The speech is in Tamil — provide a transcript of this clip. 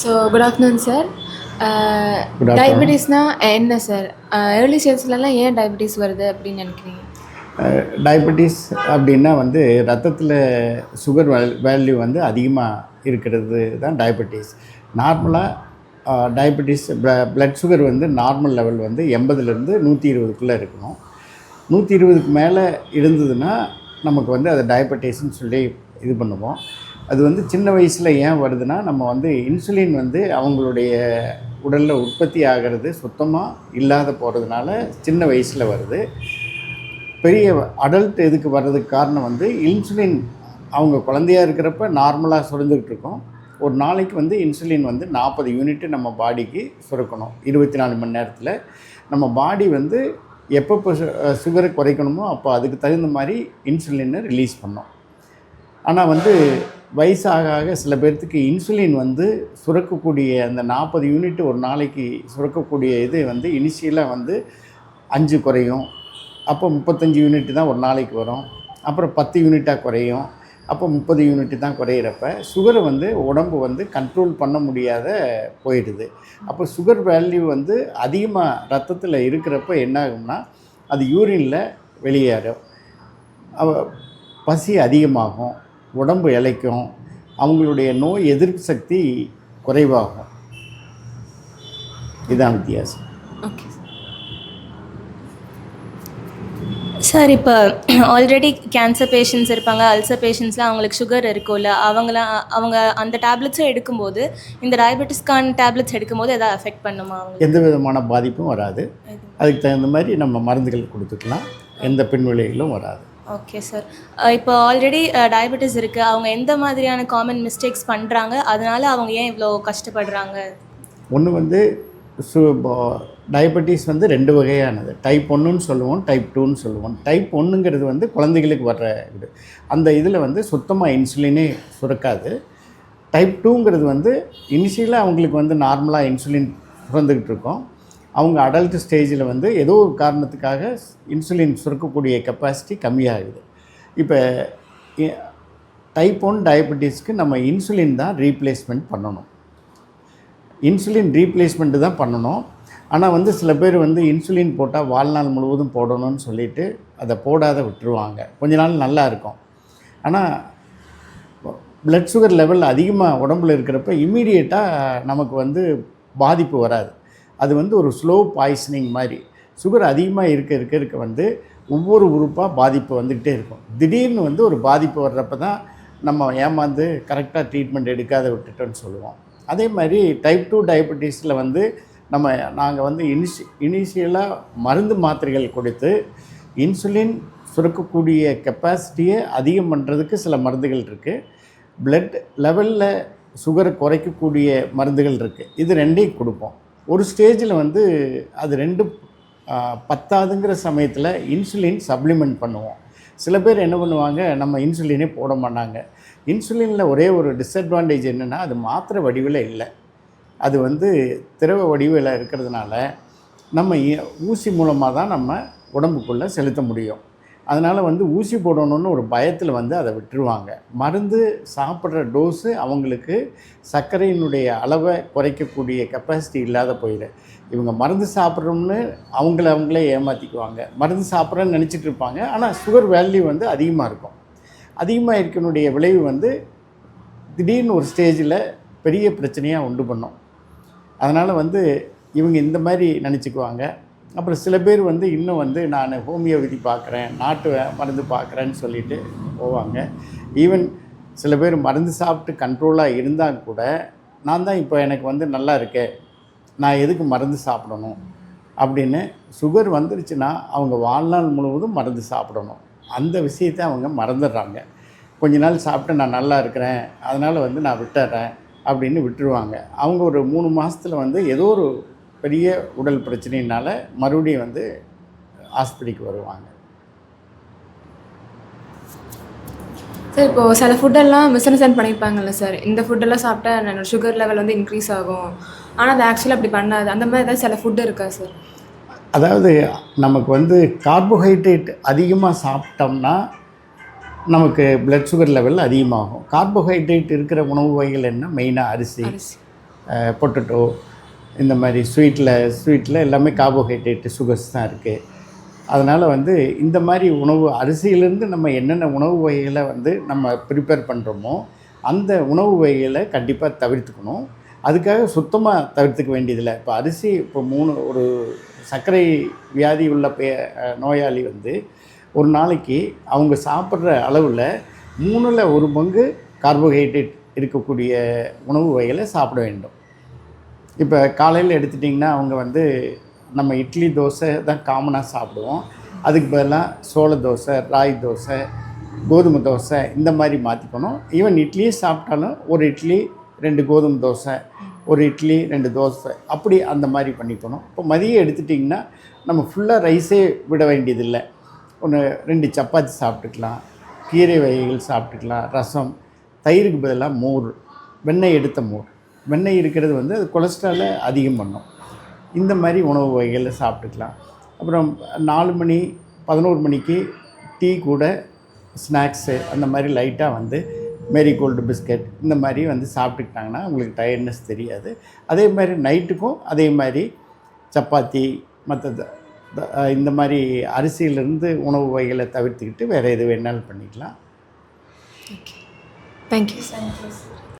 So good afternoon sir. Good afternoon. டயபெட்டிஸ்னால் என்ன சார்? ஏர்லி ஸ்டேஜ்லலாம் ஏன் டயபெட்டிஸ் வருது அப்படின்னு நினைக்கிறீங்க? டயபெட்டிஸ் அப்படின்னா வந்து ரத்தத்தில் சுகர் வேல்யூ வந்து அதிகமாக இருக்கிறது தான் டயபெட்டிஸ். நார்மலாக டயபெட்டிஸ் ப்ளட் சுகர் வந்து நார்மல் லெவல் வந்து 80லேருந்து 120க்குள்ளே இருக்கணும். 120க்கு மேலே இருந்ததுன்னா நமக்கு வந்து அதை டயபெட்டிஸ்ன்னு சொல்லி இது பண்ணுவோம். அது வந்து சின்ன வயசில் ஏன் வருதுன்னா, நம்ம வந்து இன்சுலின் வந்து அவங்களுடைய உடலில் உற்பத்தி ஆகிறது சுத்தமாக இல்லாத போகிறதுனால சின்ன வயசில் வருது. பெரிய அடல்ட் இதுக்கு வர்றதுக்கு காரணம் வந்து இன்சுலின் அவங்க குழந்தையாக இருக்கிறப்ப நார்மலாக சுரந்துக்கிட்டு இருக்கோம். ஒரு நாளைக்கு வந்து இன்சுலின் வந்து 40 யூனிட்டு நம்ம பாடிக்கு சுரக்கணும் 24 மணி நேரத்தில். நம்ம பாடி வந்து எப்பப்போ சுகரை குறைக்கணுமோ அப்போ அதுக்கு தகுந்த மாதிரி இன்சுலினை ரிலீஸ் பண்ணோம். ஆனால் வந்து வயசாக ஆக சில பேர்த்துக்கு இன்சுலின் வந்து சுரக்கக்கூடிய அந்த 40 யூனிட் ஒரு நாளைக்கு சுரக்கக்கூடிய இது வந்து இனிஷியலாக வந்து 5 குறையும். அப்போ 35 யூனிட் தான் ஒரு நாளைக்கு வரும். அப்புறம் 10 யூனிட்டாக குறையும். அப்போ 30 யூனிட் தான் குறையிறப்ப சுகரை வந்து உடம்பு வந்து கண்ட்ரோல் பண்ண முடியாத போயிடுது. அப்போ சுகர் வேல்யூ வந்து அதிகமாக ரத்தத்தில் இருக்கிறப்ப என்ன ஆகும்னா, அது யூரினில் வெளியேறும். பசி அதிகமாகும், உடம்பு இளைக்கும், அவங்களுடைய நோய் எதிர்ப்பு சக்தி குறைவாகும். இதுதான் வித்தியாசம். ஓகே சார், இப்போ ஆல்ரெடி கேன்சர் பேஷண்ட்ஸ் இருப்பாங்க, அல்சர் பேஷண்ட்ஸ்லாம் அவங்களுக்கு சுகர் இருக்கும்ல, அவங்க அந்த டேப்லெட்ஸும் எடுக்கும்போது இந்த டயபெட்டிஸ்க்கான டேப்லெட்ஸ் எடுக்கும்போது எதாவது அஃபெக்ட் பண்ணுமா? எந்த விதமான பாதிப்பும் வராது. அதுக்கு தகுந்த மாதிரி நம்ம மருந்துகள் கொடுத்துக்கலாம். எந்த பின்விளைவுகளும் வராது. Okay sir. இப்போ ஆல்ரெடி டயபெட்டிஸ் இருக்குது, அவங்க எந்த மாதிரியான காமன் மிஸ்டேக்ஸ் பண்ணுறாங்க, அதனால அவங்க ஏன் இவ்வளோ கஷ்டப்படுறாங்க? ஒன்று வந்து டயபெட்டிஸ் வந்து 2 வகையானது. டைப் 1ன்னு சொல்லுவோம், டைப் 2ன்னு சொல்லுவோம். டைப் 1ங்கிறது வந்து குழந்தைகளுக்கு வர்ற இது. அந்த இதில் வந்து சுத்தமாக இன்சுலினே சுரக்காது. டைப் 2ங்கிறது வந்து இனிஷியலாக அவங்களுக்கு வந்து நார்மலாக இன்சுலின் சுரந்துக்கிட்டு இருக்கோம். அவங்க அடல்ட் ஸ்டேஜில் வந்து ஏதோ ஒரு காரணத்துக்காக இன்சுலின் சுரக்கக்கூடிய கெப்பாசிட்டி கம்மியாகுது. இப்போ டைப் 1 டயபெட்டிஸ்க்கு நம்ம இன்சுலின் தான் ரீப்ளேஸ்மெண்ட் பண்ணணும். இன்சுலின் ரீப்ளேஸ்மெண்ட்டு தான் பண்ணணும். ஆனால் வந்து சில பேர் வந்து இன்சுலின் போட்டால் வாழ்நாள் முழுவதும் போடணும்னு சொல்லிவிட்டு அதை போடாத விட்டுருவாங்க. கொஞ்ச நாள் நல்லா இருக்கும். ஆனால் ப்ளட் சுகர் லெவல் அதிகமாக உடம்புல இருக்கிறப்ப இம்மீடியட்டாக நமக்கு வந்து பாதிப்பு வராது. அது வந்து ஒரு ஸ்லோ பாய்சனிங் மாதிரி. சுகர் அதிகமாக இருக்க வந்து ஒவ்வொரு உறுப்பாக பாதிப்பு வந்துக்கிட்டே இருக்கும். திடீர்னு வந்து ஒரு பாதிப்பு வர்றப்ப தான் நம்ம ஏமாந்து கரெக்டாக ட்ரீட்மெண்ட் எடுக்காத விட்டுட்டோன்னு சொல்லுவோம். அதே மாதிரி டைப் 2 டயபெட்டிஸில் வந்து நாங்கள் வந்து இனிஷியலாக மருந்து மாத்திரைகள் கொடுத்து இன்சுலின் சுரக்கக்கூடிய கெப்பாசிட்டியை அதிகம் பண்ணுறதுக்கு சில மருந்துகள் இருக்குது. பிளட் லெவலில் சுகரை குறைக்கக்கூடிய மருந்துகள் இருக்குது. இது 2ஐயும் கொடுப்போம். ஒரு ஸ்டேஜில் வந்து அது 2 பத்தாதுங்கிற சமயத்தில் இன்சுலின் சப்ளிமெண்ட் பண்ணுவோம். சில பேர் என்ன பண்ணுவாங்க, நம்ம இன்சுலினே போட மாட்டாங்க. இன்சுலினில் ஒரே ஒரு டிஸ்அட்வான்டேஜ் என்னென்னா, அது மாத்திரை வடிவில் இல்லை. அது வந்து திரவ வடிவில் இருக்கிறதுனால நம்ம ஊசி மூலமாக தான் நம்ம உடம்புக்குள்ளே செலுத்த முடியும். அதனால் வந்து ஊசி போடணுன்னு ஒரு பயத்தில் வந்து அதை விட்டுருவாங்க. மருந்து சாப்பிட்ற டோஸு அவங்களுக்கு சர்க்கரையினுடைய அளவை குறைக்கக்கூடிய கெப்பாசிட்டி இல்லாத போயிடும். இவங்க மருந்து சாப்பிட்றோம்னு அவங்களே ஏமாற்றிக்குவாங்க. மருந்து சாப்பிட்றேன்னு நினச்சிட்டு இருப்பாங்க. ஆனால் சுகர் வேல்யூ வந்து அதிகமாக இருக்கும். அதிகமாக இருக்கனுடைய விளைவு வந்து திடீர்னு ஒரு ஸ்டேஜில் பெரிய பிரச்சனையாக உண்டு பண்ணும். அதனால் வந்து இவங்க இந்த மாதிரி நினச்சிக்குவாங்க. அப்புறம் சில பேர் வந்து இன்னும் வந்து நான் ஹோமியோபதி பார்க்குறேன், நாட்டு மருந்து பார்க்குறேன்னு சொல்லிட்டு போவாங்க. ஈவன் சில பேர் மருந்து சாப்பிட்டு கண்ட்ரோலாக இருந்தால் கூட, நான் தான் இப்போ எனக்கு வந்து நல்லா இருக்கேன், நான் எதுக்கு மருந்து சாப்பிடணும் அப்படின்னு சுகர் வந்துருச்சுன்னா அவங்க வாழ்நாள் முழுவதும் மருந்து சாப்பிடணும். அந்த விஷயத்தை அவங்க மறந்துடுறாங்க. கொஞ்ச நாள் சாப்பிட்டு நான் நல்லா இருக்கிறேன், அதனால் வந்து நான் விட்டுறேன் அப்படின்னு விட்டுருவாங்க. அவங்க ஒரு 3 மாதத்தில் வந்து ஏதோ ஒரு பெரிய உடல் பிரச்சனையினால் மறுபடியும் வந்து ஆஸ்பத்திரிக்கு வருவாங்க. சார், இப்போது சில ஃபுட்டெல்லாம் மிஸ்அண்டர்ஸ்டாண்ட் பண்ணியிருப்பாங்கல்ல சார், இந்த ஃபுட்டெல்லாம் சாப்பிட்டா என்னோட சுகர் லெவல் வந்து இன்க்ரீஸ் ஆகும், ஆனால் அது ஆக்சுவலாக அப்படி பண்ணாது. அந்த மாதிரி ஏதாவது சில ஃபுட்டு இருக்கா சார்? அதாவது நமக்கு வந்து கார்போஹைட்ரேட் அதிகமாக சாப்பிட்டோம்னா நமக்கு பிளட் சுகர் லெவல் அதிகமாகும். கார்போஹைட்ரேட் இருக்கிற உணவு வகைகள் என்ன? மெயினாக அரிசி, பொட்டேட்டோ, இந்த மாதிரி ஸ்வீட்டில் எல்லாமே கார்போஹைட்ரேட்டு, சுகர்ஸ் தான் இருக்குது. அதனால் வந்து இந்த மாதிரி உணவு அரிசியிலேருந்து நம்ம என்னென்ன உணவு வகைகளை வந்து நம்ம ப்ரிப்பேர் பண்ணுறோமோ அந்த உணவு வகைகளை கண்டிப்பாக தவிர்த்துக்கணும். அதுக்காக சுத்தமாக தவிர்த்துக்க வேண்டியதில்லை. இப்போ அரிசி இப்போ ஒரு சர்க்கரை வியாதி உள்ள நோயாளி வந்து ஒரு நாளைக்கு அவங்க சாப்பிட்ற அளவில் 3ல் 1 பங்கு கார்போஹைட்ரேட் இருக்கக்கூடிய உணவு வகைகளை சாப்பிட வேண்டும். இப்போ காலையில் எடுத்துட்டிங்கன்னா அவங்க வந்து நம்ம இட்லி, தோசை தான் காமனாக சாப்பிடுவோம். அதுக்கு பதிலாக சோள தோசை, ராகி தோசை, கோதுமை தோசை இந்த மாதிரி மாற்றிக்கணும். ஈவன் இட்லியே சாப்பிட்டாலும் ஒரு இட்லி 2 கோதுமை தோசை, ஒரு இட்லி 2 தோசை, அப்படி அந்த மாதிரி பண்ணிக்கணும். இப்போ மதியம் எடுத்துட்டிங்கன்னா நம்ம ஃபுல்லாக ரைஸே விட வேண்டியதில்லை. 2 சப்பாத்தி சாப்பிட்டுக்கலாம், கீரை வகைகள் சாப்பிட்டுக்கலாம், ரசம், தயிருக்கு பதிலாக மோர், வெண்ணெய் எடுத்த மோர். வெண்ணெய் இருக்கிறது வந்து அது கொலஸ்ட்ராலை அதிகம் பண்ணும். இந்த மாதிரி உணவு வகைகளை சாப்பிட்டுக்கலாம். அப்புறம் 4 மணி 11 மணிக்கு டீ கூட ஸ்நாக்ஸு அந்த மாதிரி லைட்டாக வந்து மேரிகோல்டு பிஸ்கட் இந்த மாதிரி வந்து சாப்பிட்டுக்கிட்டாங்கன்னா உங்களுக்கு டயர்ட்னஸ் தெரியாது. அதே மாதிரி நைட்டுக்கும் அதே மாதிரி சப்பாத்தி மற்றது இந்த மாதிரி அரிசியிலேருந்து உணவு வகைகளை தவிர்த்துக்கிட்டு வேறு எது வேணாலும் பண்ணிக்கலாம். Okay, thank you.